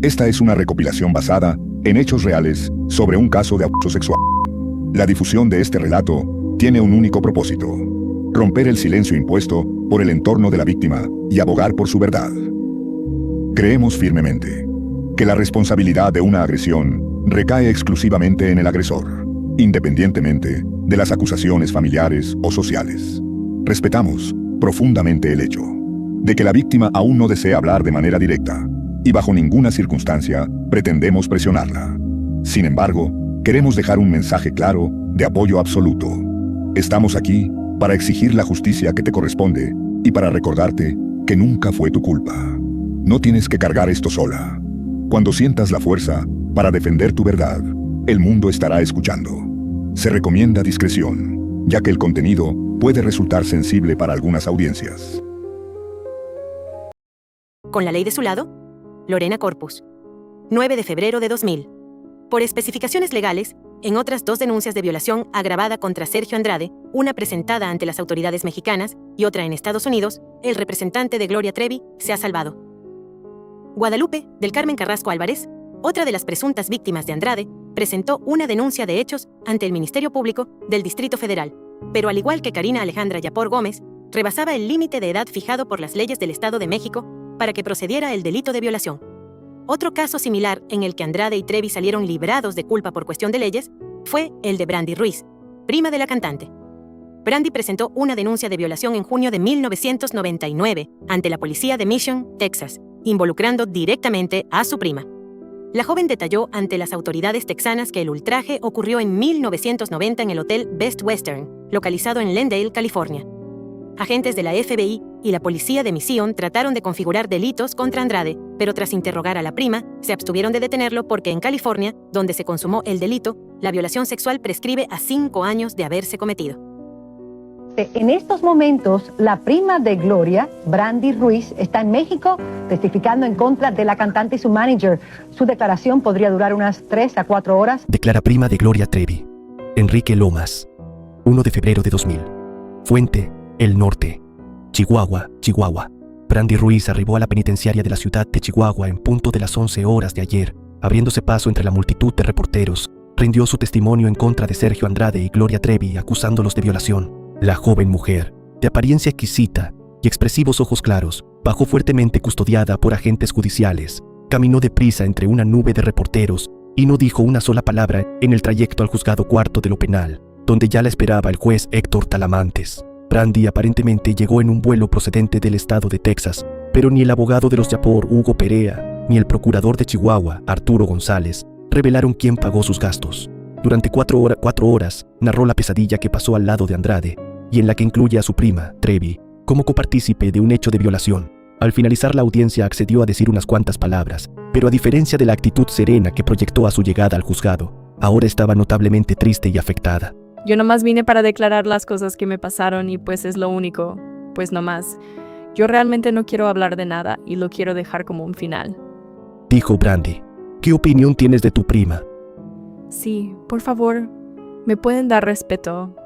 Esta es una recopilación basada en hechos reales sobre un caso de abuso sexual. La difusión de este relato tiene un único propósito: romper el silencio impuesto por el entorno de la víctima y abogar por su verdad. Creemos firmemente que la responsabilidad de una agresión recae exclusivamente en el agresor, independientemente de las acusaciones familiares o sociales. Respetamos profundamente el hecho de que la víctima aún no desea hablar de manera directa, y bajo ninguna circunstancia pretendemos presionarla. Sin embargo, queremos dejar un mensaje claro de apoyo absoluto. Estamos aquí para exigir la justicia que te corresponde y para recordarte que nunca fue tu culpa. No tienes que cargar esto sola. Cuando sientas la fuerza para defender tu verdad, el mundo estará escuchando. Se recomienda discreción, ya que el contenido puede resultar sensible para algunas audiencias. Con la ley de su lado, Lorena Corpus. 9 de febrero de 2000. Por especificaciones legales, en otras 2 denuncias de violación agravada contra Sergio Andrade, una presentada ante las autoridades mexicanas y otra en Estados Unidos, el representante de Gloria Trevi se ha salvado. Guadalupe del Carmen Carrasco Álvarez, otra de las presuntas víctimas de Andrade, presentó una denuncia de hechos ante el Ministerio Público del Distrito Federal, pero al igual que Karina Alejandra Yapor Gómez, rebasaba el límite de edad fijado por las leyes del Estado de México para que procediera el delito de violación. Otro caso similar en el que Andrade y Trevi salieron librados de culpa por cuestión de leyes fue el de Brandy Ruiz, prima de la cantante. Brandy presentó una denuncia de violación en junio de 1999 ante la policía de Mission, Texas, involucrando directamente a su prima. La joven detalló ante las autoridades texanas que el ultraje ocurrió en 1990 en el Hotel Best Western, localizado en Glendale, California. Agentes de la FBI y la policía de Mission trataron de configurar delitos contra Andrade, pero tras interrogar a la prima, se abstuvieron de detenerlo porque en California, donde se consumó el delito, la violación sexual prescribe a 5 años de haberse cometido. En estos momentos, la prima de Gloria, Brandy Ruiz, está en México testificando en contra de la cantante y su manager. Su declaración podría durar unas 3 a 4 horas. Declara prima de Gloria Trevi. Enrique Lomas. 1 de febrero de 2000. Fuente: El Norte. Chihuahua, Chihuahua. Brandy Ruiz arribó a la penitenciaria de la ciudad de Chihuahua en punto de las 11 horas de ayer. Abriéndose paso entre la multitud de reporteros, rindió su testimonio en contra de Sergio Andrade y Gloria Trevi, acusándolos de violación. La joven mujer, de apariencia exquisita y expresivos ojos claros, bajó fuertemente custodiada por agentes judiciales, caminó deprisa entre una nube de reporteros y no dijo una sola palabra en el trayecto al juzgado cuarto de lo penal, donde ya la esperaba el juez Héctor Talamantes. Brandy aparentemente llegó en un vuelo procedente del estado de Texas, pero ni el abogado de los Yapor, Hugo Perea, ni el procurador de Chihuahua, Arturo González, revelaron quién pagó sus gastos. Durante 4 horas, narró la pesadilla que pasó al lado de Andrade, y en la que incluye a su prima, Trevi, como copartícipe de un hecho de violación. Al finalizar la audiencia accedió a decir unas cuantas palabras, pero a diferencia de la actitud serena que proyectó a su llegada al juzgado, ahora estaba notablemente triste y afectada. Yo nomás vine para declarar las cosas que me pasaron y pues es lo único, pues nomás. Yo realmente no quiero hablar de nada y lo quiero dejar como un final. Dijo Brandy. ¿Qué opinión tienes de tu prima? Sí, por favor, me pueden dar respeto,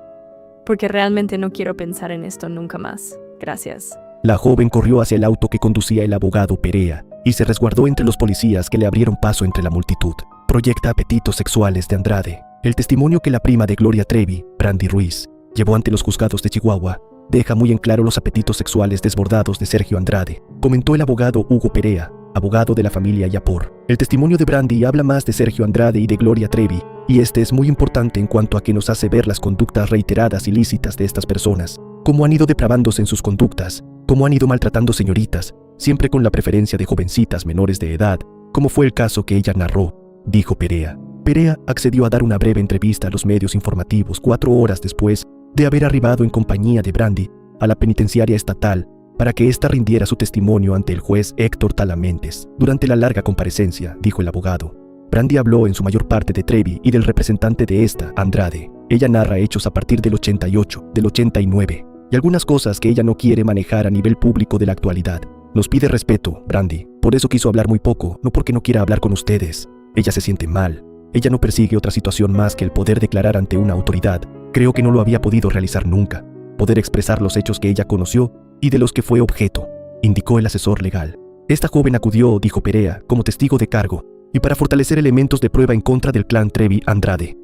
porque realmente no quiero pensar en esto nunca más. Gracias. La joven corrió hacia el auto que conducía el abogado Perea y se resguardó entre los policías que le abrieron paso entre la multitud. Proyecta apetitos sexuales de Andrade. El testimonio que la prima de Gloria Trevi, Brandy Ruiz, llevó ante los juzgados de Chihuahua deja muy en claro los apetitos sexuales desbordados de Sergio Andrade, comentó el abogado Hugo Perea, abogado de la familia Yapor. El testimonio de Brandy habla más de Sergio Andrade y de Gloria Trevi, y este es muy importante en cuanto a que nos hace ver las conductas reiteradas ilícitas de estas personas, cómo han ido depravándose en sus conductas, cómo han ido maltratando señoritas, siempre con la preferencia de jovencitas menores de edad, como fue el caso que ella narró, dijo Perea. Perea accedió a dar una breve entrevista a los medios informativos 4 horas después de haber arribado en compañía de Brandy a la penitenciaria estatal para que ésta rindiera su testimonio ante el juez Héctor Talamantes. Durante la larga comparecencia, dijo el abogado, Brandy habló en su mayor parte de Trevi y del representante de esta, Andrade. Ella narra hechos a partir del 88, del 89, y algunas cosas que ella no quiere manejar a nivel público de la actualidad. Nos pide respeto, Brandy. Por eso quiso hablar muy poco, no porque no quiera hablar con ustedes. Ella se siente mal. Ella no persigue otra situación más que el poder declarar ante una autoridad. Creo que no lo había podido realizar nunca. Poder expresar los hechos que ella conoció y de los que fue objeto, indicó el asesor legal. Esta joven acudió, dijo Perea, como testigo de cargo, y para fortalecer elementos de prueba en contra del clan Trevi Andrade.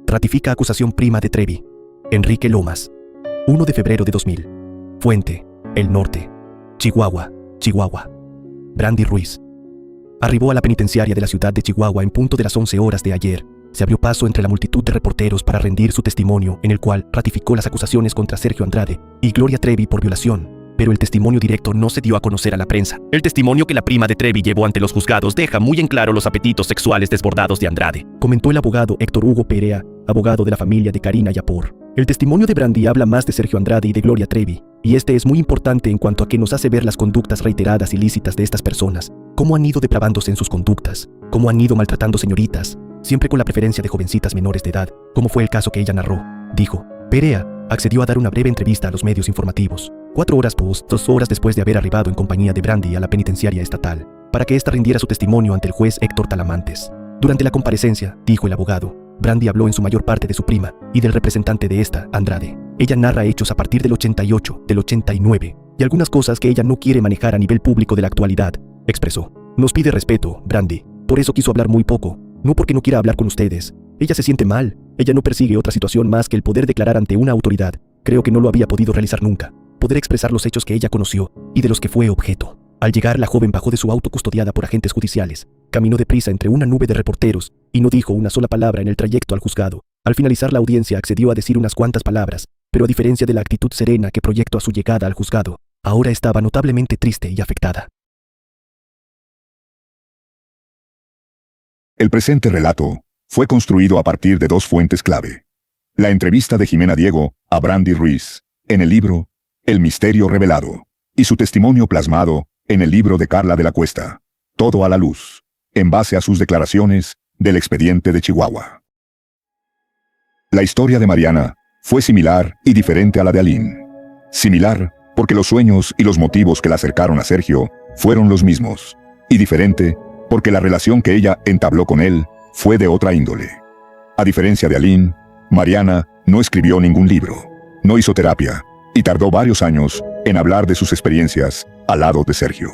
Ratifica acusación prima de Trevi. Enrique Lomas. 1 de febrero de 2000. Fuente: El Norte. Chihuahua, Chihuahua. Brandy Ruiz. Arribó a la penitenciaria de la ciudad de Chihuahua en punto de las 11 horas de ayer. Se abrió paso entre la multitud de reporteros para rendir su testimonio, en el cual ratificó las acusaciones contra Sergio Andrade y Gloria Trevi por violación. Pero el testimonio directo no se dio a conocer a la prensa. El testimonio que la prima de Trevi llevó ante los juzgados deja muy en claro los apetitos sexuales desbordados de Andrade, comentó el abogado Héctor Hugo Perea, abogado de la familia de Karina Yapor. El testimonio de Brandy habla más de Sergio Andrade y de Gloria Trevi, y este es muy importante en cuanto a que nos hace ver las conductas reiteradas ilícitas de estas personas, cómo han ido depravándose en sus conductas, cómo han ido maltratando señoritas, siempre con la preferencia de jovencitas menores de edad, como fue el caso que ella narró, dijo. Perea accedió a dar una breve entrevista a los medios informativos, 4 horas 2 horas después de haber arribado en compañía de Brandy a la penitenciaria estatal, para que ésta rindiera su testimonio ante el juez Héctor Talamantes. Durante la comparecencia, dijo el abogado, Brandy habló en su mayor parte de su prima y del representante de esta, Andrade. Ella narra hechos a partir del 88, del 89, y algunas cosas que ella no quiere manejar a nivel público de la actualidad, expresó. Nos pide respeto, Brandy, por eso quiso hablar muy poco, no porque no quiera hablar con ustedes. Ella se siente mal, ella no persigue otra situación más que el poder declarar ante una autoridad. Creo que no lo había podido realizar nunca. Poder expresar los hechos que ella conoció y de los que fue objeto. Al llegar, la joven bajó de su auto custodiada por agentes judiciales, caminó deprisa entre una nube de reporteros y no dijo una sola palabra en el trayecto al juzgado. Al finalizar la audiencia accedió a decir unas cuantas palabras, pero a diferencia de la actitud serena que proyectó a su llegada al juzgado, ahora estaba notablemente triste y afectada. El presente relato fue construido a partir de 2 fuentes clave. La entrevista de Jimena Diego a Brandy Ruiz, en el libro El Misterio Revelado, y su testimonio plasmado en el libro de Carla de la Cuesta, Todo a la Luz, en base a sus declaraciones del expediente de Chihuahua. La historia de Mariana fue similar y diferente a la de Aline. Similar porque los sueños y los motivos que la acercaron a Sergio fueron los mismos, y diferente porque la relación que ella entabló con él fue de otra índole. A diferencia de Aline, Mariana no escribió ningún libro, no hizo terapia, y tardó varios años en hablar de sus experiencias al lado de Sergio.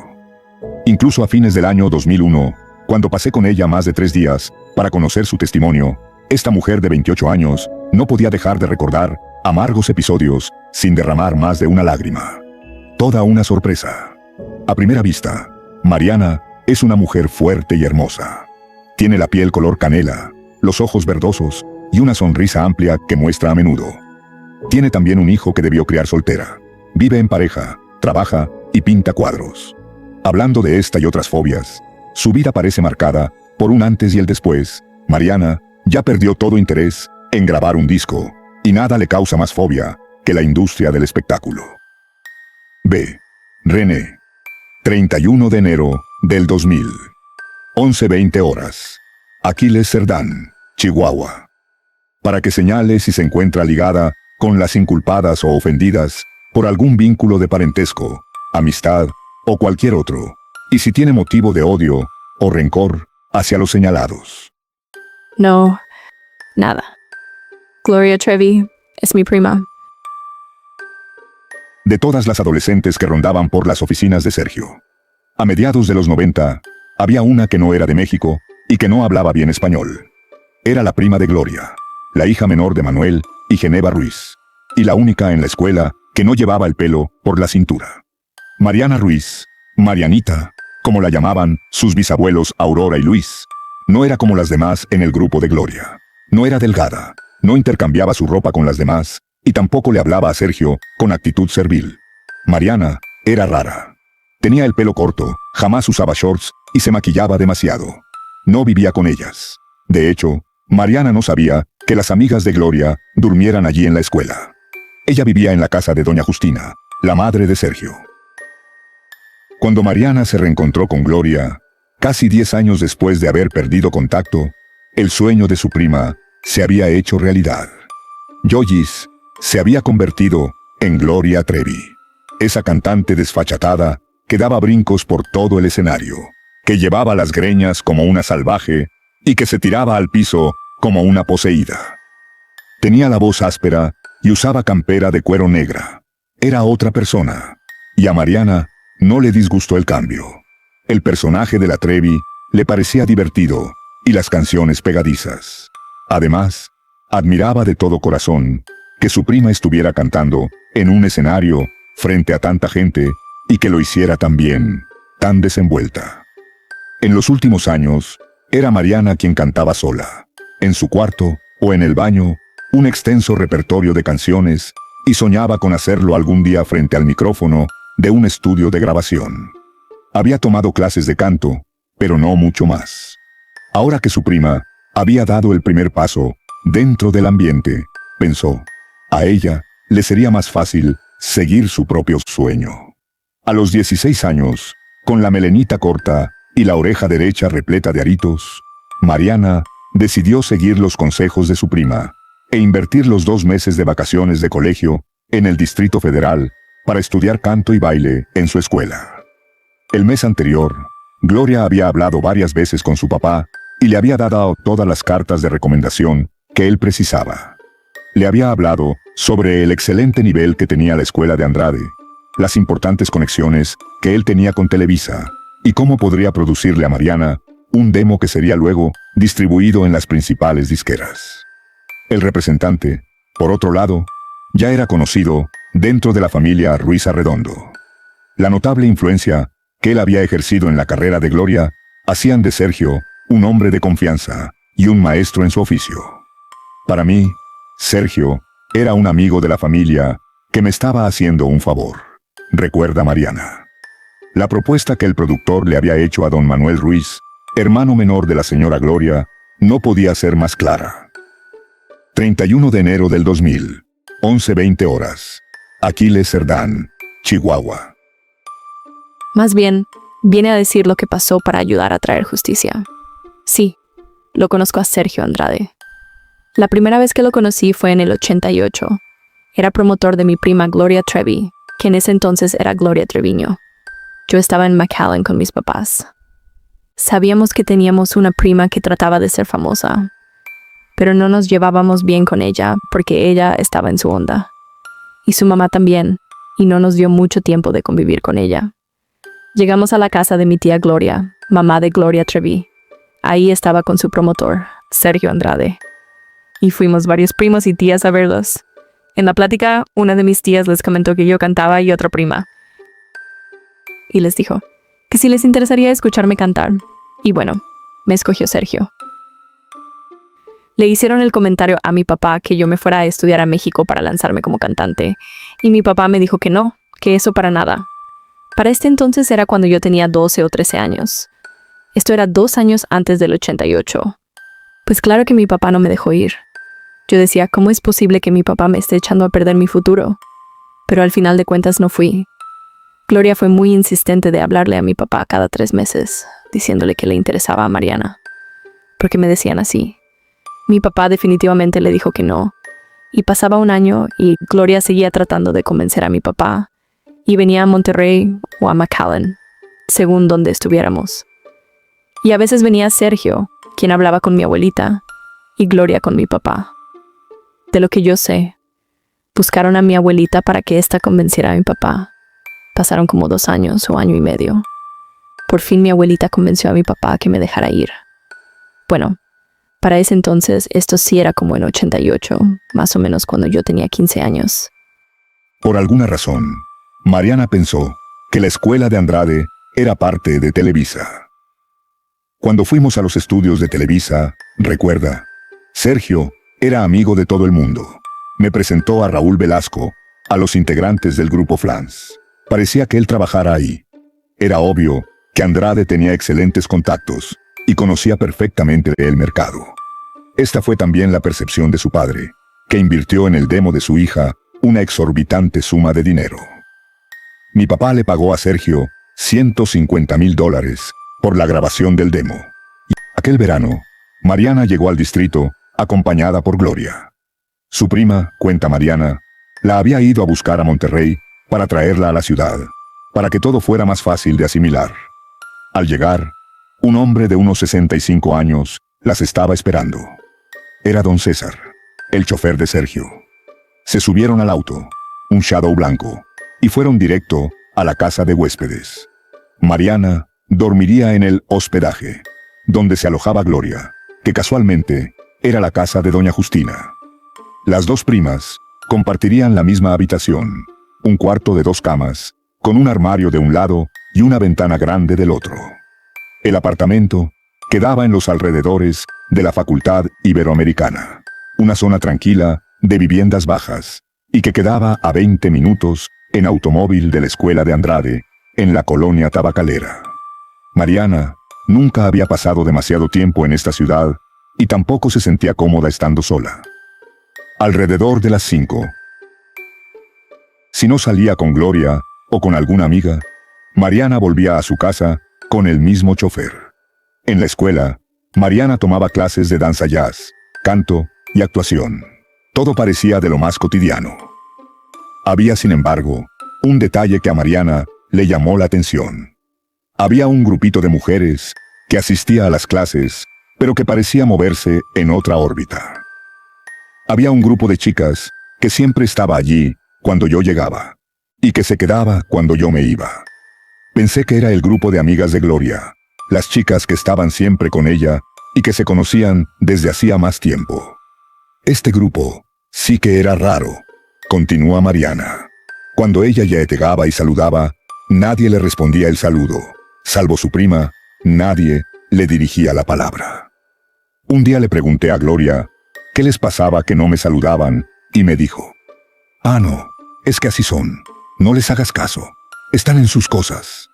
Incluso a fines del año 2001, cuando pasé con ella más de 3 días para conocer su testimonio, esta mujer de 28 años no podía dejar de recordar amargos episodios sin derramar más de una lágrima. Toda una sorpresa. A primera vista, Mariana es una mujer fuerte y hermosa. Tiene la piel color canela, los ojos verdosos y una sonrisa amplia que muestra a menudo. Tiene también un hijo que debió criar soltera. Vive en pareja, trabaja y pinta cuadros. Hablando de esta y otras fobias, su vida parece marcada por un antes y el después. Mariana ya perdió todo interés en grabar un disco, y nada le causa más fobia que la industria del espectáculo. B. René. 31 de enero del 2000. 11:20 horas. Aquiles Cerdán, Chihuahua. Para que señale si se encuentra ligada con las inculpadas o ofendidas por algún vínculo de parentesco, amistad o cualquier otro, y si tiene motivo de odio o rencor hacia los señalados. No, nada. Gloria Trevi es mi prima. De todas las adolescentes que rondaban por las oficinas de Sergio, a mediados de los 90, había una que no era de México y que no hablaba bien español. Era la prima de Gloria, la hija menor de Manuel y Geneva Ruiz, y la única en la escuela que no llevaba el pelo por la cintura. Mariana Ruiz, Marianita, como la llamaban sus bisabuelos Aurora y Luis, no era como las demás en el grupo de Gloria. No era delgada, no intercambiaba su ropa con las demás, y tampoco le hablaba a Sergio con actitud servil. Mariana era rara. Tenía el pelo corto, jamás usaba shorts y se maquillaba demasiado. No vivía con ellas. De hecho, Mariana no sabía que las amigas de Gloria durmieran allí en la escuela. Ella vivía en la casa de doña Justina, la madre de Sergio. Cuando Mariana se reencontró con Gloria, casi 10 años después de haber perdido contacto, el sueño de su prima se había hecho realidad. Yoyis se había convertido en Gloria Trevi, esa cantante desfachatada que daba brincos por todo el escenario, que llevaba las greñas como una salvaje y que se tiraba al piso como una poseída. Tenía la voz áspera y usaba campera de cuero negra. Era otra persona. Y a Mariana no le disgustó el cambio. El personaje de la Trevi le parecía divertido y las canciones pegadizas. Además, admiraba de todo corazón que su prima estuviera cantando en un escenario frente a tanta gente y que lo hiciera tan bien, tan desenvuelta. En los últimos años, era Mariana quien cantaba sola, en su cuarto o en el baño, un extenso repertorio de canciones, y soñaba con hacerlo algún día frente al micrófono de un estudio de grabación. Había tomado clases de canto, pero no mucho más. Ahora que su prima había dado el primer paso dentro del ambiente, pensó, a ella le sería más fácil seguir su propio sueño. A los 16 años, con la melenita corta y la oreja derecha repleta de aritos, Mariana decidió seguir los consejos de su prima e invertir los 2 meses de vacaciones de colegio en el Distrito Federal para estudiar canto y baile en su escuela. El mes anterior, Gloria había hablado varias veces con su papá y le había dado todas las cartas de recomendación que él precisaba. Le había hablado sobre el excelente nivel que tenía la escuela de Andrade, las importantes conexiones que él tenía con Televisa, y cómo podría producirle a Mariana un demo que sería luego distribuido en las principales disqueras. El representante, por otro lado, ya era conocido dentro de la familia Ruiz Arredondo. La notable influencia que él había ejercido en la carrera de Gloria hacían de Sergio un hombre de confianza y un maestro en su oficio. Para mí, Sergio era un amigo de la familia que me estaba haciendo un favor, recuerda Mariana. La propuesta que el productor le había hecho a don Manuel Ruiz, hermano menor de la señora Gloria, no podía ser más clara. 31 de enero del 2000, 11:20 horas. Aquiles Cerdán, Chihuahua. Más bien, viene a decir lo que pasó para ayudar a traer justicia. Sí, lo conozco a Sergio Andrade. La primera vez que lo conocí fue en el 88. Era promotor de mi prima Gloria Trevi, que en ese entonces era Gloria Treviño. Yo estaba en McAllen con mis papás. Sabíamos que teníamos una prima que trataba de ser famosa, pero no nos llevábamos bien con ella porque ella estaba en su onda. Y su mamá también, y no nos dio mucho tiempo de convivir con ella. Llegamos a la casa de mi tía Gloria, mamá de Gloria Trevi. Ahí estaba con su promotor, Sergio Andrade. Y fuimos varios primos y tías a verlos. En la plática, una de mis tías les comentó que yo cantaba y otra prima. Y les dijo que si les interesaría escucharme cantar. Y bueno, me escogió Sergio. Le hicieron el comentario a mi papá que yo me fuera a estudiar a México para lanzarme como cantante. Y mi papá me dijo que no, que eso para nada. Para este entonces era cuando yo tenía 12 o 13 años. Esto era 2 años antes del 88. Pues claro que mi papá no me dejó ir. Yo decía, ¿cómo es posible que mi papá me esté echando a perder mi futuro? Pero al final de cuentas no fui. Gloria fue muy insistente de hablarle a mi papá cada 3 meses, diciéndole que le interesaba a Mariana. Porque me decían así. Mi papá definitivamente le dijo que no. Y pasaba un año y Gloria seguía tratando de convencer a mi papá. Y venía a Monterrey o a McAllen, según donde estuviéramos. Y a veces venía Sergio, quien hablaba con mi abuelita, y Gloria con mi papá. De lo que yo sé, buscaron a mi abuelita para que ésta convenciera a mi papá. Pasaron como 2 años o año y medio. Por fin mi abuelita convenció a mi papá a que me dejara ir. Bueno, para ese entonces esto sí era como en 88, más o menos cuando yo tenía 15 años. Por alguna razón, Mariana pensó que la escuela de Andrade era parte de Televisa. Cuando fuimos a los estudios de Televisa, recuerda, Sergio era amigo de todo el mundo. Me presentó a Raúl Velasco, a los integrantes del grupo Flans. Parecía que él trabajara ahí. Era obvio que Andrade tenía excelentes contactos y conocía perfectamente el mercado. Esta fue también la percepción de su padre, que invirtió en el demo de su hija una exorbitante suma de dinero. Mi papá le pagó a Sergio $150,000 por la grabación del demo. Y aquel verano, Mariana llegó al distrito acompañada por Gloria. Su prima, cuenta Mariana, la había ido a buscar a Monterrey para traerla a la ciudad, para que todo fuera más fácil de asimilar. Al llegar, un hombre de unos 65 años las estaba esperando. Era don César. el chofer de Sergio. Se subieron al auto, un Shadow blanco, y fueron directo a la casa de huéspedes. Mariana dormiría en el hospedaje, donde se alojaba Gloria, que casualmente era la casa de doña Justina. Las dos primas compartirían la misma habitación, un cuarto de 2 camas, con un armario de un lado y una ventana grande del otro. El apartamento quedaba en los alrededores de la Facultad Iberoamericana, una zona tranquila de viviendas bajas, y que quedaba a 20 minutos en automóvil de la escuela de Andrade, en la colonia tabacalera. Mariana nunca había pasado demasiado tiempo en esta ciudad y tampoco se sentía cómoda estando sola. Alrededor de las 5. Si no salía con Gloria o con alguna amiga, Mariana volvía a su casa con el mismo chofer. En la escuela, Mariana tomaba clases de danza jazz, canto y actuación. Todo parecía de lo más cotidiano. Había, sin embargo, un detalle que a Mariana le llamó la atención. Había un grupito de mujeres que asistía a las clases, pero que parecía moverse en otra órbita. Había un grupo de chicas que siempre estaba allí cuando yo llegaba, y que se quedaba cuando yo me iba. Pensé que era el grupo de amigas de Gloria, las chicas que estaban siempre con ella y que se conocían desde hacía más tiempo. Este grupo sí que era raro, continúa Mariana. Cuando ella llegaba y saludaba, nadie le respondía el saludo. Salvo su prima, nadie le dirigía la palabra. Un día le pregunté a Gloria qué les pasaba que no me saludaban, y me dijo: «Ah, no, es que así son. No les hagas caso. Están en sus cosas».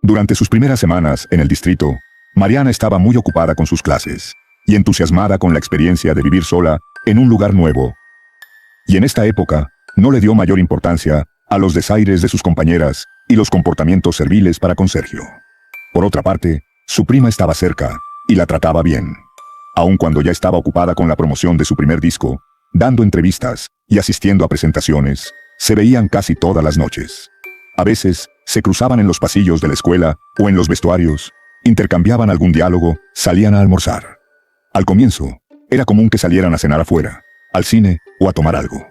Durante sus primeras semanas en el distrito, Mariana estaba muy ocupada con sus clases y entusiasmada con la experiencia de vivir sola en un lugar nuevo. Y en esta época, no le dio mayor importancia a los desaires de sus compañeras y los comportamientos serviles para con Sergio. Por otra parte, su prima estaba cerca y la trataba bien. Aun cuando ya estaba ocupada con la promoción de su primer disco, dando entrevistas y asistiendo a presentaciones, se veían casi todas las noches. A veces, se cruzaban en los pasillos de la escuela o en los vestuarios, intercambiaban algún diálogo, salían a almorzar. Al comienzo, era común que salieran a cenar afuera, al cine o a tomar algo.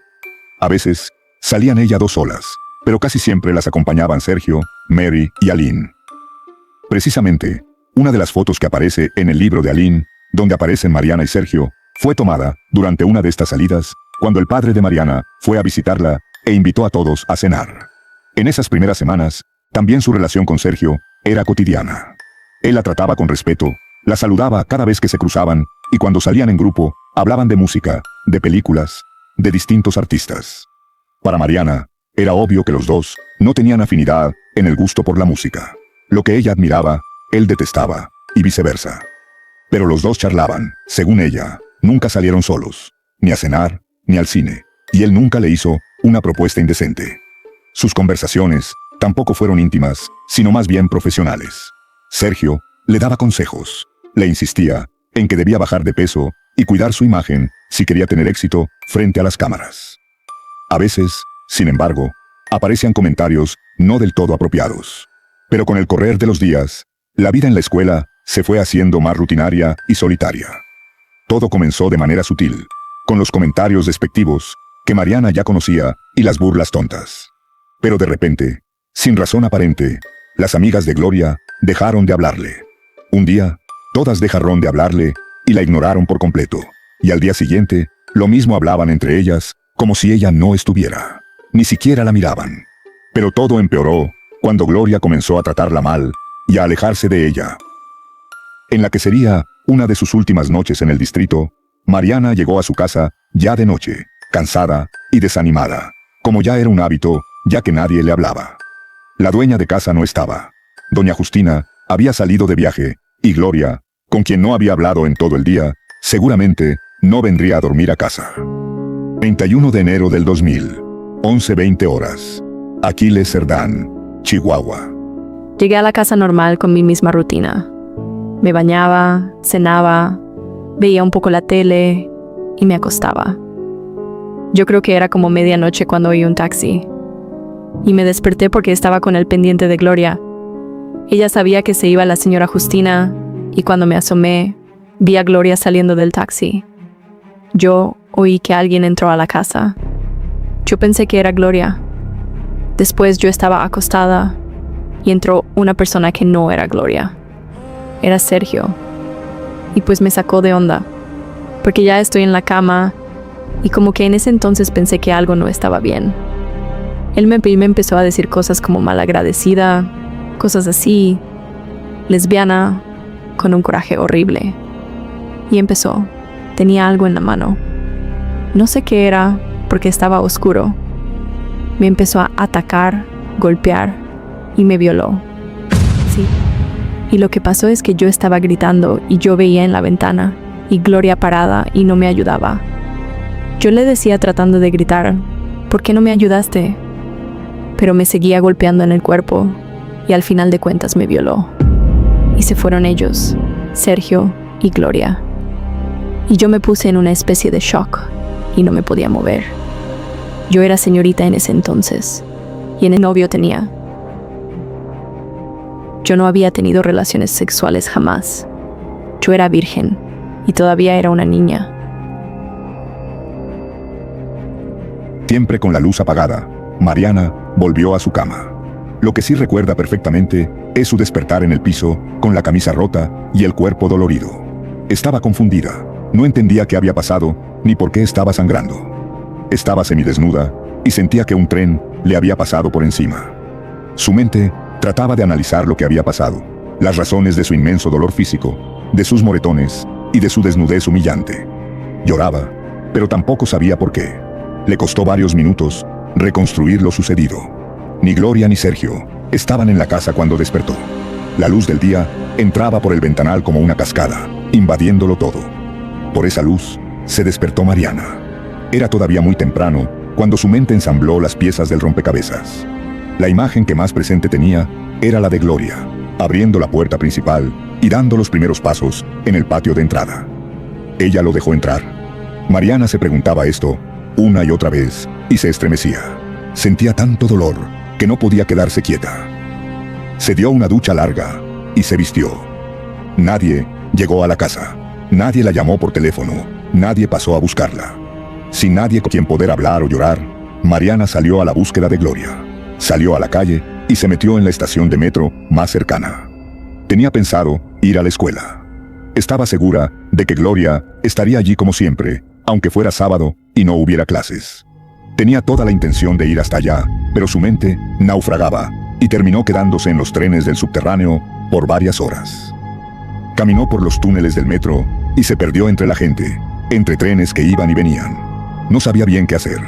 A veces, salían ellas dos solas, pero casi siempre las acompañaban Sergio, Mary y Aline. Precisamente, una de las fotos que aparece en el libro de Aline, donde aparecen Mariana y Sergio, fue tomada durante una de estas salidas, cuando el padre de Mariana fue a visitarla e invitó a todos a cenar. En esas primeras semanas, también su relación con Sergio era cotidiana. Él la trataba con respeto, la saludaba cada vez que se cruzaban, y cuando salían en grupo, hablaban de música, de películas, de distintos artistas. Para Mariana, era obvio que los dos no tenían afinidad en el gusto por la música. Lo que ella admiraba, él detestaba, y viceversa. Pero los dos charlaban, según ella, nunca salieron solos, ni a cenar, ni al cine, y él nunca le hizo una propuesta indecente. Sus conversaciones tampoco fueron íntimas, sino más bien profesionales. Sergio le daba consejos, le insistía en que debía bajar de peso y cuidar su imagen si quería tener éxito frente a las cámaras. A veces, sin embargo, aparecían comentarios no del todo apropiados. Pero con el correr de los días, la vida en la escuela se fue haciendo más rutinaria y solitaria. Todo comenzó de manera sutil, con los comentarios despectivos que Mariana ya conocía y las burlas tontas. Pero de repente, sin razón aparente, las amigas de Gloria dejaron de hablarle. Un día, todas dejaron de hablarle y la ignoraron por completo. Y al día siguiente, lo mismo hablaban entre ellas, como si ella no estuviera. Ni siquiera la miraban. Pero todo empeoró cuando Gloria comenzó a tratarla mal y a alejarse de ella. En la que sería una de sus últimas noches en el distrito, Mariana llegó a su casa ya de noche, cansada y desanimada, como ya era un hábito, ya que nadie le hablaba. La dueña de casa no estaba. Doña Justina había salido de viaje, y Gloria, con quien no había hablado en todo el día, seguramente no vendría a dormir a casa. 31 de enero del 2000, 11:20 horas. Aquiles Cerdán, Chihuahua. Llegué a la casa normal con mi misma rutina. Me bañaba, cenaba, veía un poco la tele y me acostaba. Yo creo que era como medianoche cuando oí un taxi. Y me desperté porque estaba con el pendiente de Gloria. Ella sabía que se iba la señora Justina, y cuando me asomé, vi a Gloria saliendo del taxi. Yo oí que alguien entró a la casa. Yo pensé que era Gloria. Después yo estaba acostada y entró una persona que no era Gloria. Era Sergio. Y pues me sacó de onda, porque ya estoy en la cama y como que en ese entonces pensé que algo no estaba bien. Él me empezó a decir cosas como malagradecida, cosas así, lesbiana, con un coraje horrible. Y empezó. Tenía algo en la mano. No sé qué era, porque estaba oscuro. Me empezó a atacar, golpear y me violó. Sí. Y lo que pasó es que yo estaba gritando y yo veía en la ventana y Gloria parada y no me ayudaba. Yo le decía tratando de gritar, ¿por qué no me ayudaste? Pero me seguía golpeando en el cuerpo y al final de cuentas me violó. Y se fueron ellos, Sergio y Gloria. Y yo me puse en una especie de shock y no me podía mover. Yo era señorita en ese entonces y en el novio tenía. Yo no había tenido relaciones sexuales jamás. Yo era virgen y todavía era una niña. Siempre con la luz apagada, Mariana volvió a su cama. Lo que sí recuerda perfectamente es su despertar en el piso, con la camisa rota y el cuerpo dolorido. Estaba confundida. No entendía qué había pasado, ni por qué estaba sangrando. Estaba semidesnuda y sentía que un tren le había pasado por encima. Su mente trataba de analizar lo que había pasado, las razones de su inmenso dolor físico, de sus moretones y de su desnudez humillante. Lloraba, pero tampoco sabía por qué. Le costó varios minutos reconstruir lo sucedido. Ni Gloria ni Sergio estaban en la casa cuando despertó. La luz del día entraba por el ventanal como una cascada, invadiéndolo todo. Por esa luz se despertó Mariana. Era todavía muy temprano cuando su mente ensambló las piezas del rompecabezas. La imagen que más presente tenía era la de Gloria, abriendo la puerta principal y dando los primeros pasos en el patio de entrada. Ella lo dejó entrar. Mariana se preguntaba esto una y otra vez y se estremecía. Sentía tanto dolor que no podía quedarse quieta. Se dio una ducha larga y se vistió. Nadie llegó a la casa. Nadie la llamó por teléfono. Nadie pasó a buscarla. Sin nadie con quien poder hablar o llorar, Mariana salió a la búsqueda de Gloria. Salió a la calle y se metió en la estación de metro más cercana. Tenía pensado ir a la escuela. Estaba segura de que Gloria estaría allí como siempre, aunque fuera sábado y no hubiera clases. Tenía toda la intención de ir hasta allá, pero su mente naufragaba y terminó quedándose en los trenes del subterráneo por varias horas. Caminó por los túneles del metro y se perdió entre la gente, entre trenes que iban y venían. No sabía bien qué hacer.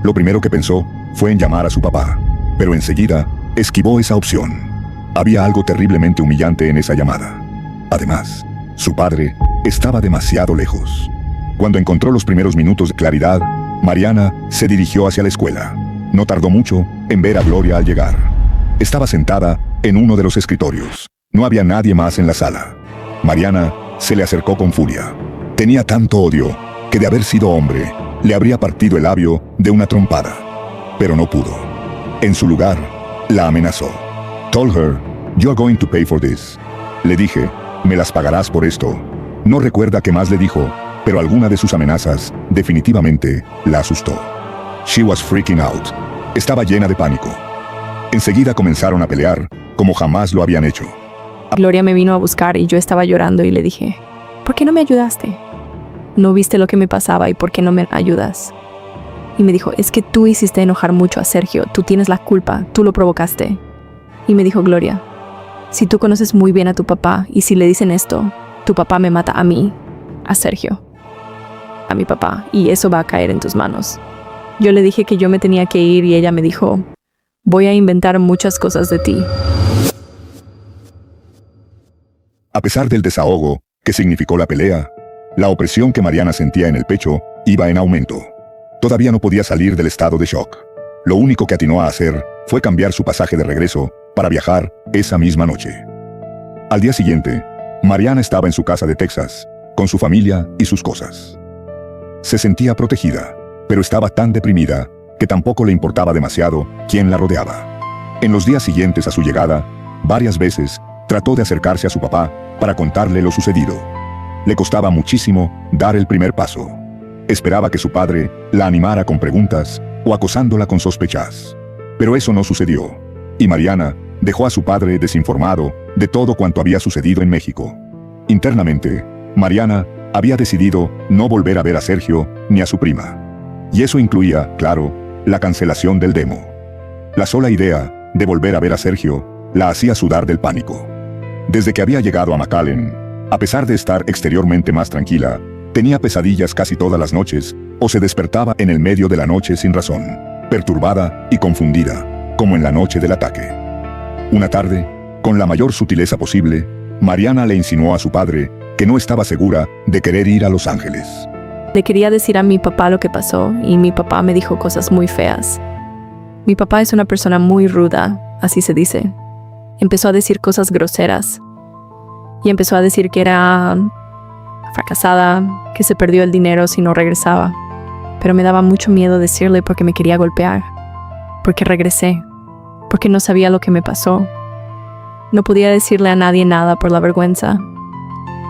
Lo primero que pensó fue en llamar a su papá, pero enseguida esquivó esa opción. Había algo terriblemente humillante en esa llamada. Además, su padre estaba demasiado lejos. Cuando encontró los primeros minutos de claridad, Mariana se dirigió hacia la escuela. No tardó mucho en ver a Gloria al llegar. Estaba sentada en uno de los escritorios. No había nadie más en la sala. Mariana se le acercó con furia. Tenía tanto odio que de haber sido hombre, le habría partido el labio de una trompada. Pero no pudo. En su lugar, la amenazó. Told her, "You're going to pay for this." Le dije, "Me las pagarás por esto." No recuerda qué más le dijo, pero alguna de sus amenazas definitivamente la asustó. She was freaking out. Estaba llena de pánico. Enseguida comenzaron a pelear como jamás lo habían hecho. Gloria me vino a buscar y yo estaba llorando y le dije, ¿por qué no me ayudaste? ¿No viste lo que me pasaba y por qué no me ayudas? Y me dijo, es que tú hiciste enojar mucho a Sergio, tú tienes la culpa, tú lo provocaste. Y me dijo, Gloria, si tú conoces muy bien a tu papá y si le dicen esto, tu papá me mata a mí, a Sergio, a mi papá, y eso va a caer en tus manos. Yo le dije que yo me tenía que ir y ella me dijo, voy a inventar muchas cosas de ti. A pesar del desahogo que significó la pelea, la opresión que Mariana sentía en el pecho iba en aumento. Todavía no podía salir del estado de shock. Lo único que atinó a hacer fue cambiar su pasaje de regreso para viajar esa misma noche. Al día siguiente, Mariana estaba en su casa de Texas, con su familia y sus cosas. Se sentía protegida, pero estaba tan deprimida que tampoco le importaba demasiado quién la rodeaba. En los días siguientes a su llegada, varias veces trató de acercarse a su papá para contarle lo sucedido. Le costaba muchísimo dar el primer paso. Esperaba que su padre la animara con preguntas o acosándola con sospechas. Pero eso no sucedió. Y Mariana dejó a su padre desinformado de todo cuanto había sucedido en México. Internamente, Mariana había decidido no volver a ver a Sergio ni a su prima. Y eso incluía, claro, la cancelación del demo. La sola idea de volver a ver a Sergio la hacía sudar del pánico. Desde que había llegado a McAllen, a pesar de estar exteriormente más tranquila, tenía pesadillas casi todas las noches, o se despertaba en el medio de la noche sin razón, perturbada y confundida, como en la noche del ataque. Una tarde, con la mayor sutileza posible, Mariana le insinuó a su padre que no estaba segura de querer ir a Los Ángeles. Le quería decir a mi papá lo que pasó y mi papá me dijo cosas muy feas. Mi papá es una persona muy ruda, así se dice. Empezó a decir cosas groseras y empezó a decir que era fracasada, que se perdió el dinero si no regresaba. Pero me daba mucho miedo decirle porque me quería golpear, porque regresé, porque no sabía lo que me pasó. No podía decirle a nadie nada por la vergüenza.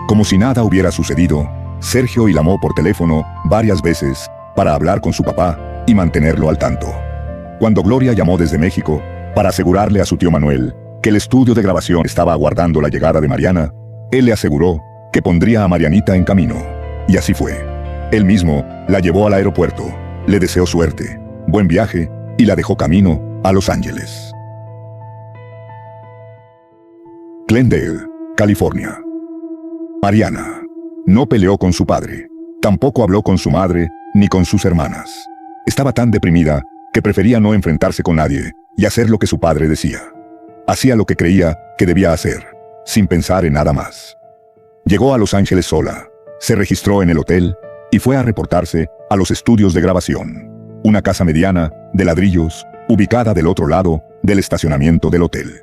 Como si nada hubiera sucedido, Sergio llamó por teléfono varias veces para hablar con su papá y mantenerlo al tanto. Cuando Gloria llamó desde México para asegurarle a su tío Manuel que el estudio de grabación estaba aguardando la llegada de Mariana, él le aseguró que pondría a Marianita en camino. Y así fue. Él mismo la llevó al aeropuerto, le deseó suerte, buen viaje y la dejó camino a Los Ángeles. Glendale, California. Mariana no peleó con su padre, tampoco habló con su madre ni con sus hermanas. Estaba tan deprimida que prefería no enfrentarse con nadie y hacer lo que su padre decía. Hacía lo que creía que debía hacer, sin pensar en nada más. Llegó a Los Ángeles sola, se registró en el hotel y fue a reportarse a los estudios de grabación, una casa mediana de ladrillos ubicada del otro lado del estacionamiento del hotel.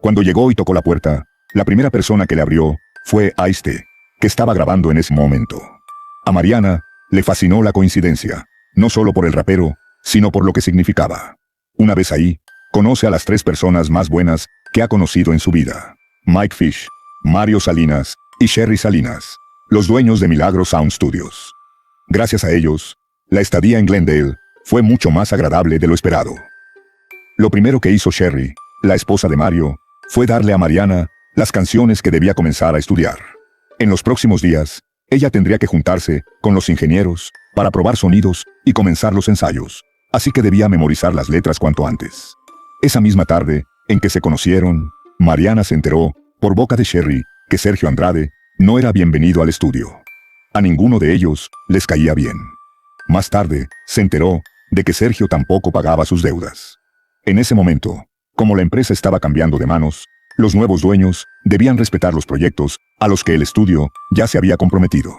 Cuando llegó y tocó la puerta, la primera persona que le abrió fue Ice-T, que estaba grabando en ese momento. A Mariana le fascinó la coincidencia, no solo por el rapero, sino por lo que significaba. Una vez ahí, conoce a las 3 personas más buenas que ha conocido en su vida: Mike Fish, Mario Salinas y Sherry Salinas, los dueños de Milagro Sound Studios. Gracias a ellos, la estadía en Glendale fue mucho más agradable de lo esperado. Lo primero que hizo Sherry, la esposa de Mario, fue darle a Mariana las canciones que debía comenzar a estudiar. En los próximos días, ella tendría que juntarse con los ingenieros para probar sonidos y comenzar los ensayos, así que debía memorizar las letras cuanto antes. Esa misma tarde, en que se conocieron, Mariana se enteró, por boca de Sherry, que Sergio Andrade no era bienvenido al estudio. A ninguno de ellos les caía bien. Más tarde, se enteró de que Sergio tampoco pagaba sus deudas. En ese momento, como la empresa estaba cambiando de manos, los nuevos dueños debían respetar los proyectos a los que el estudio ya se había comprometido.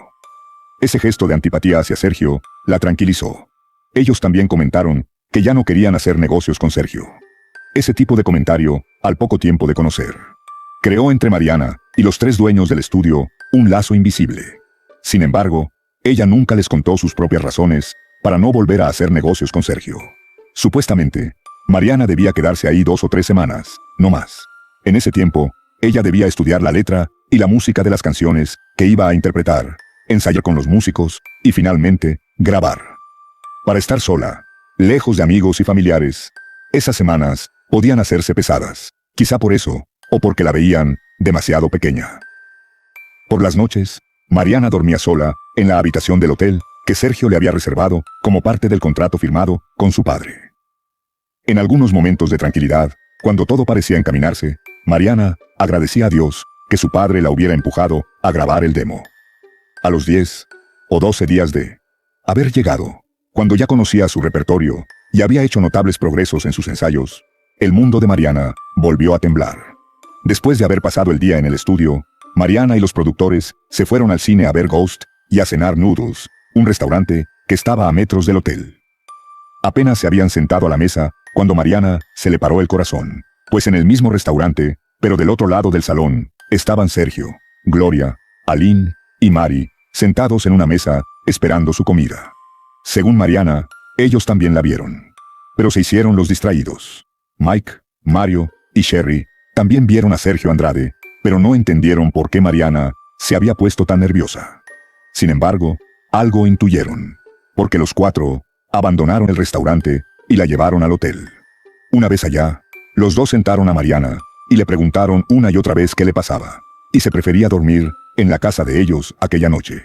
Ese gesto de antipatía hacia Sergio la tranquilizó. Ellos también comentaron que ya no querían hacer negocios con Sergio. Ese tipo de comentario, al poco tiempo de conocer, creó entre Mariana y los 3 dueños del estudio un lazo invisible. Sin embargo, ella nunca les contó sus propias razones para no volver a hacer negocios con Sergio. Supuestamente, Mariana debía quedarse ahí 2 o 3 semanas, no más. En ese tiempo, ella debía estudiar la letra y la música de las canciones que iba a interpretar, ensayar con los músicos y finalmente, grabar. Para estar sola, lejos de amigos y familiares, esas semanas podían hacerse pesadas, quizá por eso, o porque la veían demasiado pequeña. Por las noches, Mariana dormía sola en la habitación del hotel que Sergio le había reservado como parte del contrato firmado con su padre. En algunos momentos de tranquilidad, cuando todo parecía encaminarse, Mariana agradecía a Dios que su padre la hubiera empujado a grabar el demo. A los 10 o 12 días de haber llegado, cuando ya conocía su repertorio y había hecho notables progresos en sus ensayos, el mundo de Mariana volvió a temblar. Después de haber pasado el día en el estudio, Mariana y los productores se fueron al cine a ver Ghost y a cenar Noodles, un restaurante que estaba a metros del hotel. Apenas se habían sentado a la mesa cuando Mariana se le paró el corazón, pues en el mismo restaurante, pero del otro lado del salón, estaban Sergio, Gloria, Aline y Mari, sentados en una mesa, esperando su comida. Según Mariana, ellos también la vieron. Pero se hicieron los distraídos. Mike, Mario y Sherry también vieron a Sergio Andrade, pero no entendieron por qué Mariana se había puesto tan nerviosa. Sin embargo, algo intuyeron, porque los 4 abandonaron el restaurante y la llevaron al hotel. Una vez allá, los 2 sentaron a Mariana y le preguntaron una y otra vez qué le pasaba, y si prefería dormir en la casa de ellos aquella noche.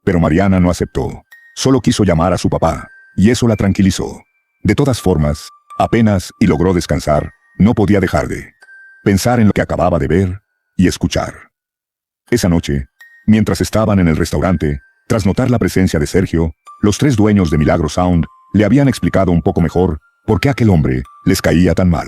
Pero Mariana no aceptó, solo quiso llamar a su papá, y eso la tranquilizó. De todas formas, apenas y logró descansar, no podía dejar de pensar en lo que acababa de ver y escuchar. Esa noche, mientras estaban en el restaurante, tras notar la presencia de Sergio, los 3 dueños de Milagro Sound le habían explicado un poco mejor por qué aquel hombre les caía tan mal.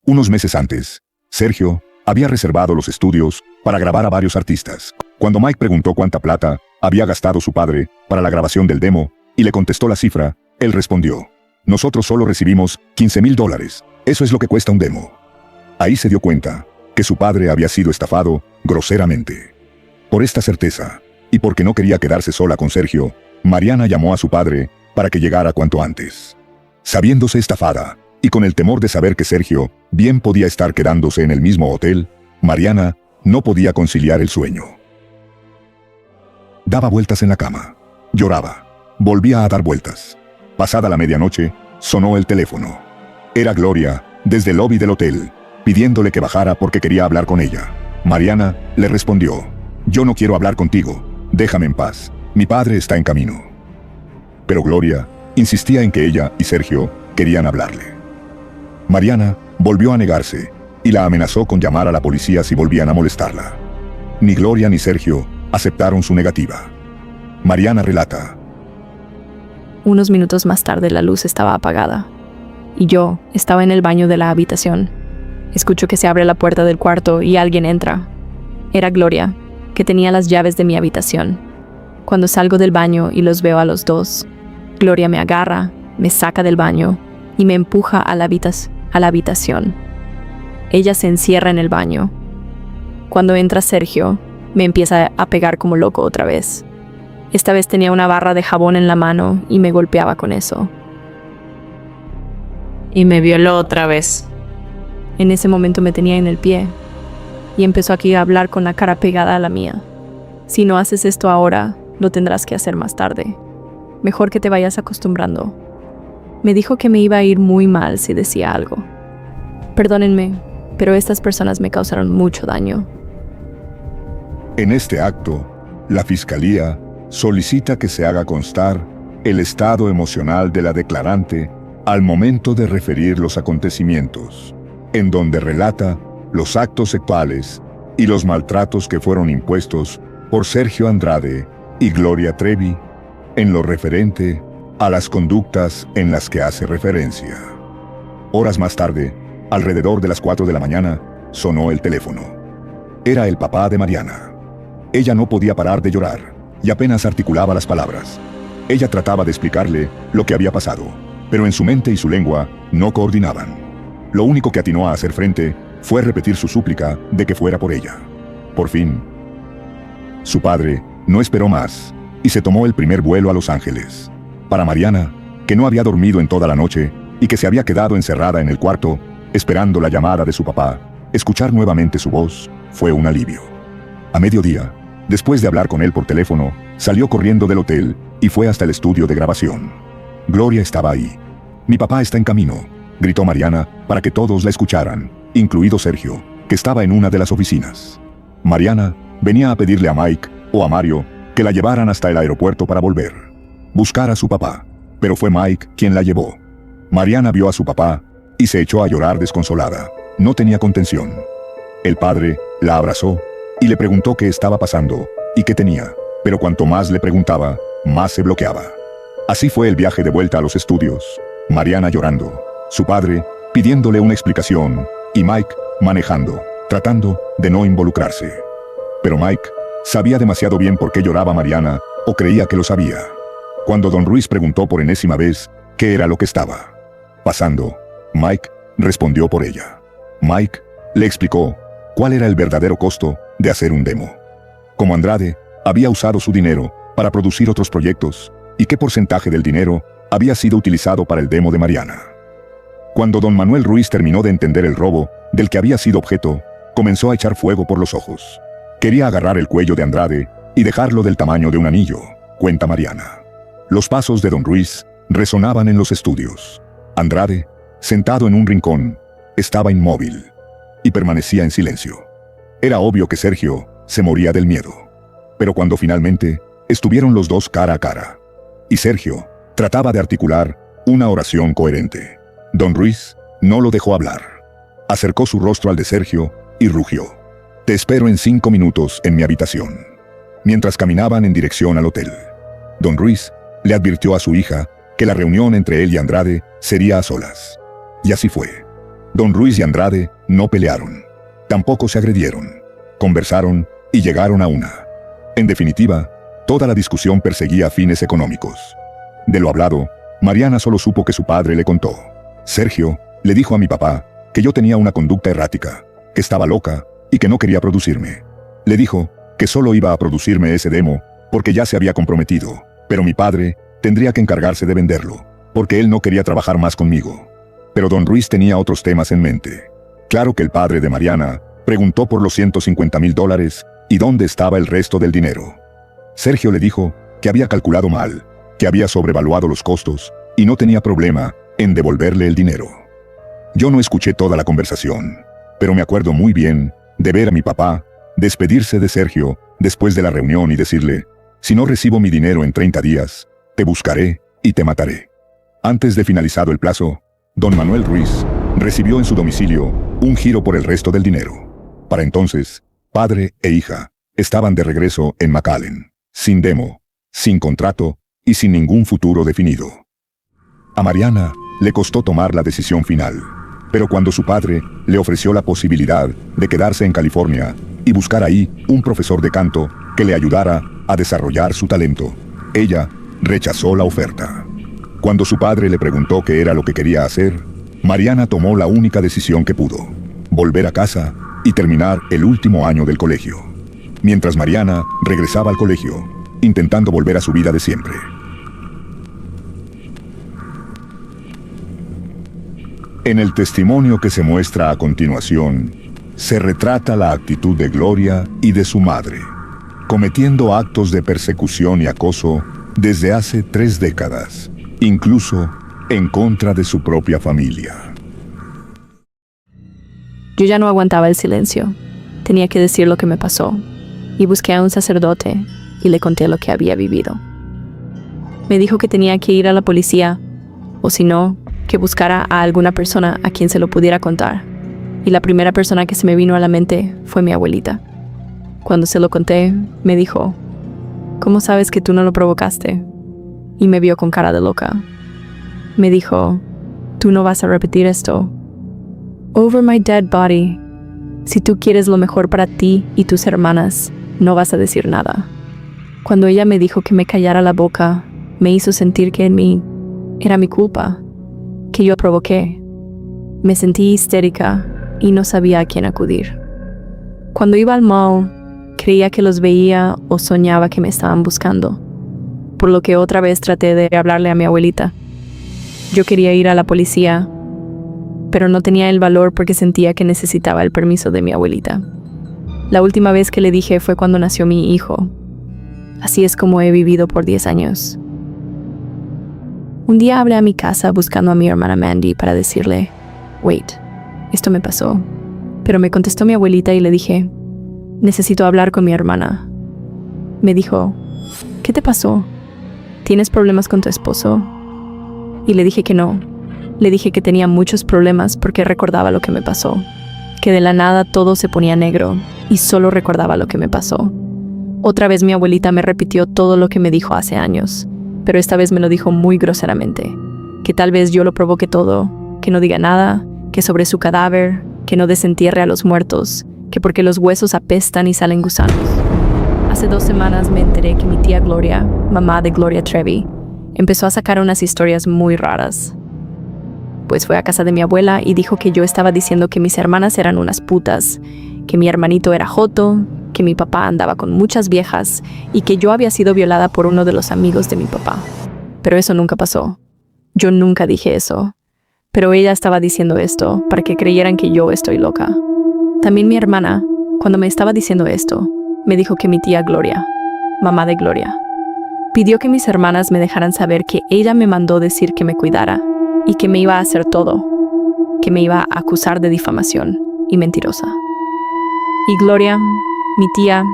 Unos meses antes, Sergio había reservado los estudios para grabar a varios artistas. Cuando Mike preguntó cuánta plata había gastado su padre para la grabación del demo, y le contestó la cifra, él respondió: nosotros solo recibimos $15,000, eso es lo que cuesta un demo. Ahí se dio cuenta que su padre había sido estafado groseramente. Por esta certeza, y porque no quería quedarse sola con Sergio, Mariana llamó a su padre para que llegara cuanto antes. Sabiéndose estafada, y con el temor de saber que Sergio bien podía estar quedándose en el mismo hotel, Mariana no podía conciliar el sueño. Daba vueltas en la cama. Lloraba. Volvía a dar vueltas. Pasada la medianoche, sonó el teléfono. Era Gloria, desde el lobby del hotel, pidiéndole que bajara porque quería hablar con ella. Mariana le respondió: yo no quiero hablar contigo, déjame en paz, mi padre está en camino. Pero Gloria insistía en que ella y Sergio querían hablarle. Mariana volvió a negarse y la amenazó con llamar a la policía si volvían a molestarla. Ni Gloria ni Sergio aceptaron su negativa. Mariana relata: Unos minutos más tarde la luz estaba apagada y yo estaba en el baño de la habitación. Escucho que se abre la puerta del cuarto y alguien entra. Era Gloria, que tenía las llaves de mi habitación. Cuando salgo del baño y los veo a los 2, Gloria me agarra, me saca del baño y me empuja a la habitación. Ella se encierra en el baño. Cuando entra Sergio, me empieza a pegar como loco otra vez. Esta vez tenía una barra de jabón en la mano y me golpeaba con eso. Y me violó otra vez. En ese momento me tenía en el pie y empezó aquí a hablar con la cara pegada a la mía. Si no haces esto ahora, lo tendrás que hacer más tarde. Mejor que te vayas acostumbrando. Me dijo que me iba a ir muy mal si decía algo. Perdónenme, pero estas personas me causaron mucho daño. En este acto, la Fiscalía solicita que se haga constar el estado emocional de la declarante al momento de referir los acontecimientos, en donde relata los actos sexuales y los maltratos que fueron impuestos por Sergio Andrade y Gloria Trevi, en lo referente a las conductas en las que hace referencia. Horas más tarde, alrededor de las 4 de la mañana, sonó el teléfono. Era el papá de Mariana. Ella no podía parar de llorar y apenas articulaba las palabras. Ella trataba de explicarle lo que había pasado, pero en su mente y su lengua no coordinaban. Lo único que atinó a hacer frente fue repetir su súplica de que fuera por ella. Por fin, su padre no esperó más y se tomó el primer vuelo a Los Ángeles. Para Mariana, que no había dormido en toda la noche y que se había quedado encerrada en el cuarto, esperando la llamada de su papá, escuchar nuevamente su voz fue un alivio. A mediodía, después de hablar con él por teléfono, salió corriendo del hotel y fue hasta el estudio de grabación. Gloria estaba ahí. «Mi papá está en camino», gritó Mariana para que todos la escucharan, incluido Sergio, que estaba en una de las oficinas. Mariana venía a pedirle a Mike o a Mario que la llevaran hasta el aeropuerto para volver. Buscar a su papá, pero fue Mike quien la llevó. Mariana vio a su papá y se echó a llorar desconsolada. No tenía contención. El padre la abrazó y le preguntó qué estaba pasando y qué tenía, pero cuanto más le preguntaba, más se bloqueaba. Así fue el viaje de vuelta a los estudios. Mariana llorando, su padre pidiéndole una explicación y Mike manejando, tratando de no involucrarse. Pero Mike sabía demasiado bien por qué lloraba Mariana, o creía que lo sabía. Cuando don Ruiz preguntó por enésima vez qué era lo que estaba pasando, Mike respondió por ella. Mike le explicó cuál era el verdadero costo de hacer un demo. Como Andrade había usado su dinero para producir otros proyectos y qué porcentaje del dinero había sido utilizado para el demo de Mariana. Cuando don Manuel Ruiz terminó de entender el robo del que había sido objeto, comenzó a echar fuego por los ojos. Quería agarrar el cuello de Andrade y dejarlo del tamaño de un anillo, cuenta Mariana. Los pasos de don Ruiz resonaban en los estudios. Andrade, sentado en un rincón, estaba inmóvil y permanecía en silencio. Era obvio que Sergio se moría del miedo. Pero cuando finalmente estuvieron los dos cara a cara, y Sergio trataba de articular una oración coherente, don Ruiz no lo dejó hablar. Acercó su rostro al de Sergio y rugió: «Te espero en 5 minutos en mi habitación». Mientras caminaban en dirección al hotel, don Ruiz le advirtió a su hija que la reunión entre él y Andrade sería a solas. Y así fue. Don Ruiz y Andrade no pelearon, tampoco se agredieron. Conversaron y llegaron a una. En definitiva, toda la discusión perseguía fines económicos. De lo hablado, Mariana solo supo que su padre le contó: «Sergio le dijo a mi papá que yo tenía una conducta errática, que estaba loca y que no quería producirme. Le dijo que solo iba a producirme ese demo porque ya se había comprometido, pero mi padre tendría que encargarse de venderlo, porque él no quería trabajar más conmigo». Pero don Ruiz tenía otros temas en mente. Claro que el padre de Mariana preguntó por los $150,000 y dónde estaba el resto del dinero. Sergio le dijo que había calculado mal, que había sobrevaluado los costos y no tenía problema en devolverle el dinero. Yo no escuché toda la conversación, pero me acuerdo muy bien de ver a mi papá despedirse de Sergio después de la reunión y decirle: «Si no recibo mi dinero en 30 días, te buscaré y te mataré». Antes de finalizado el plazo, don Manuel Ruiz recibió en su domicilio un giro por el resto del dinero. Para entonces, padre e hija estaban de regreso en McAllen, sin demo, sin contrato y sin ningún futuro definido. A Mariana le costó tomar la decisión final, pero cuando su padre le ofreció la posibilidad de quedarse en California y buscar ahí un profesor de canto que le ayudara a desarrollar su talento, ella rechazó la oferta. Cuando su padre le preguntó qué era lo que quería hacer, Mariana tomó la única decisión que pudo: volver a casa y terminar el último año del colegio. Mientras Mariana regresaba al colegio, intentando volver a su vida de siempre. En el testimonio que se muestra a continuación, se retrata la actitud de Gloria y de su madre, cometiendo actos de persecución y acoso desde hace 3 décadas, incluso en contra de su propia familia. Yo ya no aguantaba el silencio. Tenía que decir lo que me pasó. Y busqué a un sacerdote y le conté lo que había vivido. Me dijo que tenía que ir a la policía, o si no, que buscara a alguna persona a quien se lo pudiera contar. Y la primera persona que se me vino a la mente fue mi abuelita. Cuando se lo conté, me dijo: «¿Cómo sabes que tú no lo provocaste?». Y me vio con cara de loca. Me dijo: «Tú no vas a repetir esto. Over my dead body. Si tú quieres lo mejor para ti y tus hermanas, no vas a decir nada». Cuando ella me dijo que me callara la boca, me hizo sentir que en mí era mi culpa, que yo provoqué. Me sentí histérica y no sabía a quién acudir. Cuando iba al mall, creía que los veía o soñaba que me estaban buscando, por lo que otra vez traté de hablarle a mi abuelita. Yo quería ir a la policía, pero no tenía el valor porque sentía que necesitaba el permiso de mi abuelita. La última vez que le dije fue cuando nació mi hijo. Así es como he vivido por 10 años. Un día hablé a mi casa buscando a mi hermana Mandy para decirle: «Wait, esto me pasó». Pero me contestó mi abuelita y le dije: «Necesito hablar con mi hermana». Me dijo: «¿Qué te pasó? ¿Tienes problemas con tu esposo?». Y le dije que no. Le dije que tenía muchos problemas porque recordaba lo que me pasó. Que de la nada todo se ponía negro y solo recordaba lo que me pasó. Otra vez mi abuelita me repitió todo lo que me dijo hace años, pero esta vez me lo dijo muy groseramente. Que tal vez yo lo provoque todo, que no diga nada, que sobre su cadáver, que no desentierre a los muertos, que porque los huesos apestan y salen gusanos. Hace 2 semanas me enteré que mi tía Gloria, mamá de Gloria Trevi, empezó a sacar unas historias muy raras. Pues fue a casa de mi abuela y dijo que yo estaba diciendo que mis hermanas eran unas putas, que mi hermanito era joto, que mi papá andaba con muchas viejas y que yo había sido violada por uno de los amigos de mi papá. Pero eso nunca pasó. Yo nunca dije eso. Pero ella estaba diciendo esto para que creyeran que yo estoy loca. También mi hermana, cuando me estaba diciendo esto, me dijo que mi tía Gloria, mamá de Gloria, pidió que mis hermanas me dejaran saber que ella me mandó decir que me cuidara y que me iba a hacer todo, que me iba a acusar de difamación y mentirosa. Y Gloria, mi tía,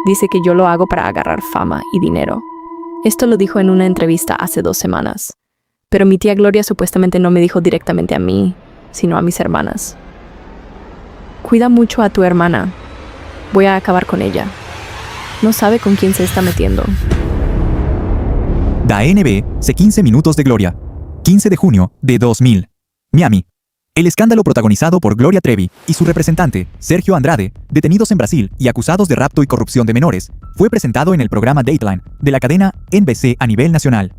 dice que yo lo hago para agarrar fama y dinero. Esto lo dijo en una entrevista hace 2 semanas. Pero mi tía Gloria supuestamente no me dijo directamente a mí, sino a mis hermanas. Cuida mucho a tu hermana. Voy a acabar con ella. No sabe con quién se está metiendo. DANB, C15 Minutos de Gloria. 15 de junio de 2000. Miami. El escándalo protagonizado por Gloria Trevi y su representante, Sergio Andrade, detenidos en Brasil y acusados de rapto y corrupción de menores, fue presentado en el programa Dateline de la cadena NBC a nivel nacional.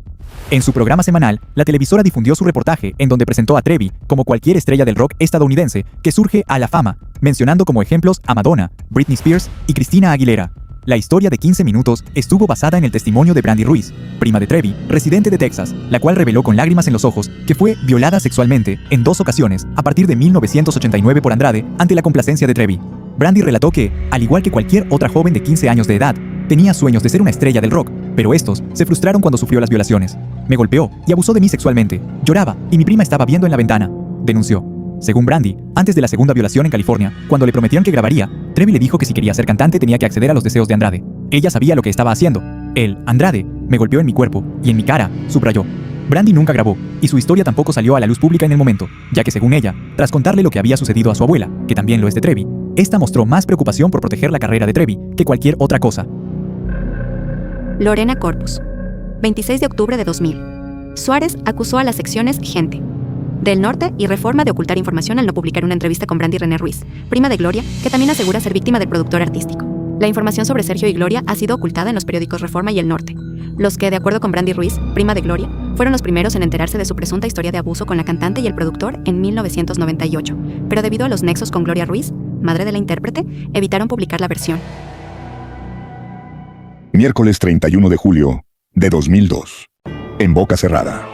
En su programa semanal, la televisora difundió su reportaje en donde presentó a Trevi como cualquier estrella del rock estadounidense que surge a la fama, mencionando como ejemplos a Madonna, Britney Spears y Christina Aguilera. La historia de 15 minutos estuvo basada en el testimonio de Brandy Ruiz, prima de Trevi, residente de Texas, la cual reveló con lágrimas en los ojos que fue violada sexualmente en 2 ocasiones a partir de 1989 por Andrade ante la complacencia de Trevi. Brandy relató que, al igual que cualquier otra joven de 15 años de edad, tenía sueños de ser una estrella del rock, pero estos se frustraron cuando sufrió las violaciones. Me golpeó y abusó de mí sexualmente. Lloraba y mi prima estaba viendo en la ventana, denunció. Según Brandy, antes de la segunda violación en California, cuando le prometieron que grabaría, Trevi le dijo que si quería ser cantante tenía que acceder a los deseos de Andrade. Ella sabía lo que estaba haciendo. Él, Andrade, me golpeó en mi cuerpo y en mi cara, subrayó. Brandy nunca grabó, y su historia tampoco salió a la luz pública en el momento, ya que según ella, tras contarle lo que había sucedido a su abuela, que también lo es de Trevi, esta mostró más preocupación por proteger la carrera de Trevi que cualquier otra cosa. Lorena Corpus, 26 de octubre de 2000. Suárez acusó a las secciones Gente del Norte y Reforma de ocultar información al no publicar una entrevista con Brandy René Ruiz, prima de Gloria, que también asegura ser víctima del productor artístico. La información sobre Sergio y Gloria ha sido ocultada en los periódicos Reforma y El Norte, los que, de acuerdo con Brandy Ruiz, prima de Gloria, fueron los primeros en enterarse de su presunta historia de abuso con la cantante y el productor en 1998, pero debido a los nexos con Gloria Ruiz, madre de la intérprete, evitaron publicar la versión. Miércoles 31 de julio de 2002. En boca cerrada.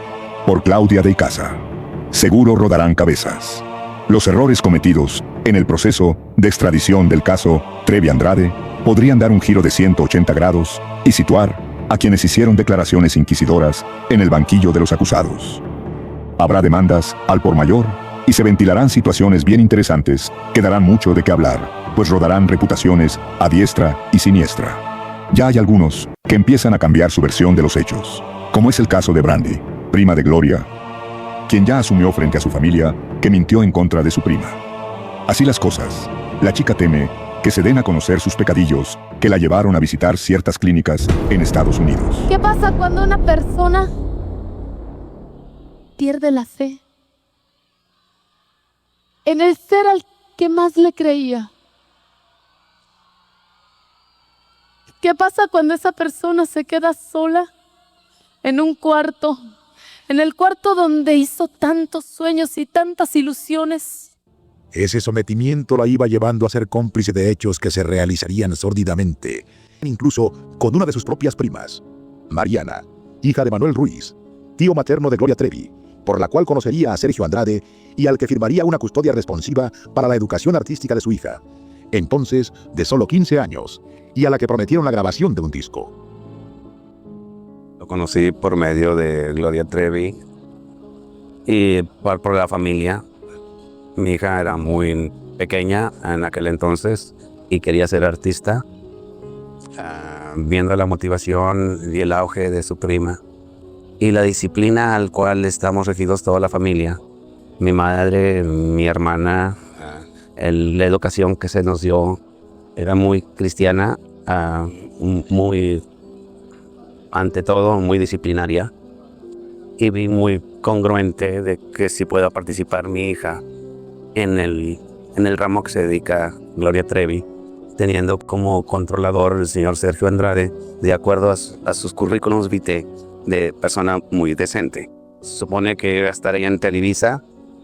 Por Claudia de Icaza. Seguro rodarán cabezas. Los errores cometidos en el proceso de extradición del caso Trevi Andrade podrían dar un giro de 180 grados y situar a quienes hicieron declaraciones inquisidoras en el banquillo de los acusados. Habrá demandas al por mayor y se ventilarán situaciones bien interesantes que darán mucho de qué hablar, pues rodarán reputaciones a diestra y siniestra. Ya hay algunos que empiezan a cambiar su versión de los hechos, como es el caso de Brandy, prima de Gloria, quien ya asumió frente a su familia que mintió en contra de su prima. Así las cosas, la chica teme que se den a conocer sus pecadillos que la llevaron a visitar ciertas clínicas en Estados Unidos. ¿Qué pasa cuando una persona pierde la fe en el ser al que más le creía? ¿Qué pasa cuando esa persona se queda sola en un cuarto, en el cuarto donde hizo tantos sueños y tantas ilusiones? Ese sometimiento la iba llevando a ser cómplice de hechos que se realizarían sórdidamente, incluso con una de sus propias primas, Mariana, hija de Manuel Ruiz, tío materno de Gloria Trevi, por la cual conocería a Sergio Andrade y al que firmaría una custodia responsiva para la educación artística de su hija, entonces de solo 15 años, y a la que prometieron la grabación de un disco. Lo conocí por medio de Gloria Trevi y por la familia. Mi hija era muy pequeña en aquel entonces y quería ser artista. Viendo la motivación y el auge de su prima y la disciplina al cual estamos regidos toda la familia, mi madre, mi hermana, la educación que se nos dio era muy cristiana, muy, ante todo, muy disciplinaria, y vi muy congruente de que si pueda participar mi hija en el ramo que se dedica Gloria Trevi, teniendo como controlador el señor Sergio Andrade, de acuerdo a sus currículums vitae de persona muy decente. Se supone que iba a estar ella en Televisa,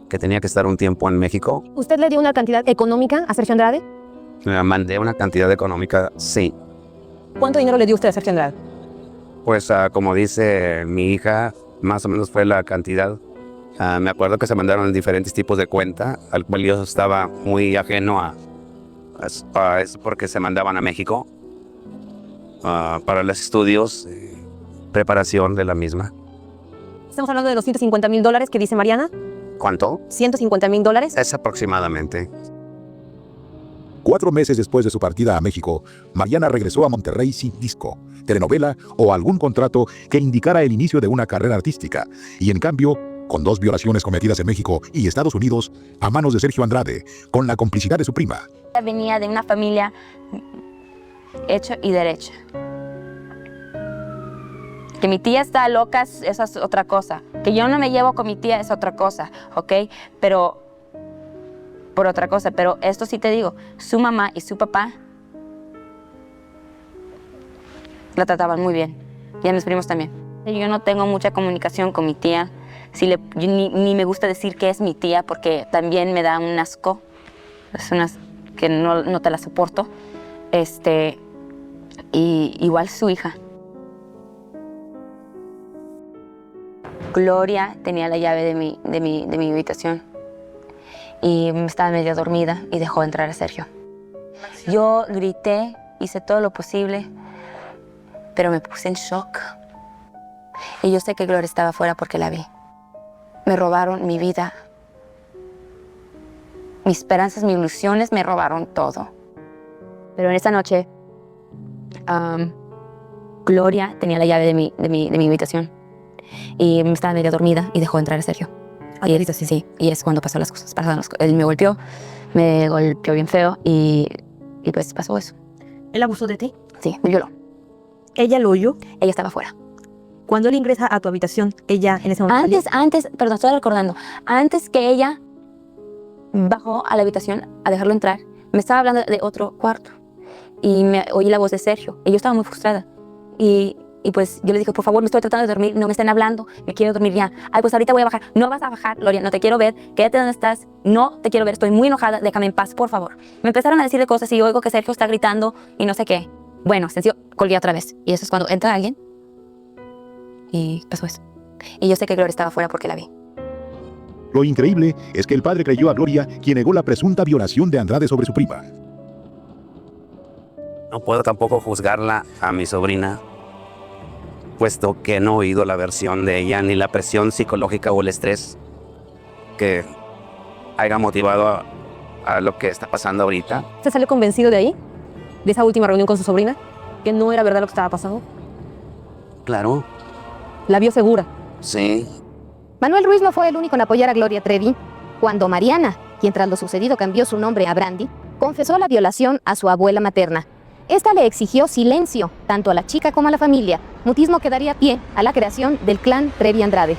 que tenía que estar un tiempo en México. ¿Usted le dio una cantidad económica a Sergio Andrade? Le mandé una cantidad económica, sí. ¿Cuánto dinero le dio usted a Sergio Andrade? Pues como dice mi hija, más o menos fue la cantidad. Me acuerdo que se mandaron diferentes tipos de cuenta, al cual yo estaba muy ajeno a eso porque se mandaban a México. para los estudios, preparación de la misma. Estamos hablando de los $150,000 que dice Mariana. ¿Cuánto? $150,000. Es aproximadamente. 4 meses después de su partida a México, Mariana regresó a Monterrey sin disco, telenovela o algún contrato que indicara el inicio de una carrera artística, y en cambio, con 2 violaciones cometidas en México y Estados Unidos a manos de Sergio Andrade, con la complicidad de su prima. Venía de una familia hecha y derecha. Que mi tía está loca, esa es otra cosa. Que yo no me llevo con mi tía es otra cosa, ¿ok? Pero, por otra cosa, pero esto sí te digo, su mamá y su papá la trataban muy bien. Y a mis primos también. Yo no tengo mucha comunicación con mi tía. Ni me gusta decir que es mi tía porque también me da un asco. Es unas que no te la soporto. Y igual su hija. Gloria tenía la llave de mi habitación y estaba medio dormida y dejó entrar a Sergio. Yo grité, hice todo lo posible, pero me puse en shock. Y yo sé que Gloria estaba afuera porque la vi. Me robaron mi vida, mis esperanzas, mis ilusiones, me robaron todo. Pero en esa noche, Gloria tenía la llave de mi habitación. Y estaba medio dormida y dejó entrar a Sergio. Y él, sí, y es cuando pasó las cosas. Él me golpeó bien feo y pues pasó eso. ¿Él abusó de ti? Sí, me violó. ¿Ella lo oyó? Ella estaba afuera. Cuando él ingresa a tu habitación, ella en ese momento... Perdón, estoy recordando. Antes que ella bajó a la habitación a dejarlo entrar, me estaba hablando de otro cuarto. Y me oí la voz de Sergio. Y yo estaba muy frustrada. Y pues yo le dije, por favor, me estoy tratando de dormir, no me estén hablando, me quiero dormir ya. Ay, pues ahorita voy a bajar. No vas a bajar, Gloria, no te quiero ver, quédate donde estás, no te quiero ver, estoy muy enojada, déjame en paz, por favor. Me empezaron a decir de cosas y oigo que Sergio está gritando y no sé qué. Bueno, sencillo, colgué otra vez. Y eso es cuando entra alguien y pasó eso. Y yo sé que Gloria estaba afuera porque la vi. Lo increíble es que el padre creyó a Gloria, quien negó la presunta violación de Andrade sobre su prima. No puedo tampoco juzgarla a mi sobrina, puesto que no he oído la versión de ella, ni la presión psicológica o el estrés que haya motivado a lo que está pasando ahorita. ¿Usted salió convencido de ahí? ¿De esa última reunión con su sobrina? ¿Que no era verdad lo que estaba pasando? Claro. ¿La vio segura? Sí. Manuel Ruiz no fue el único en apoyar a Gloria Trevi. Cuando Mariana, quien tras lo sucedido cambió su nombre a Brandy, confesó la violación a su abuela materna. Esta le exigió silencio, tanto a la chica como a la familia, mutismo que daría pie a la creación del clan Trevi Andrade.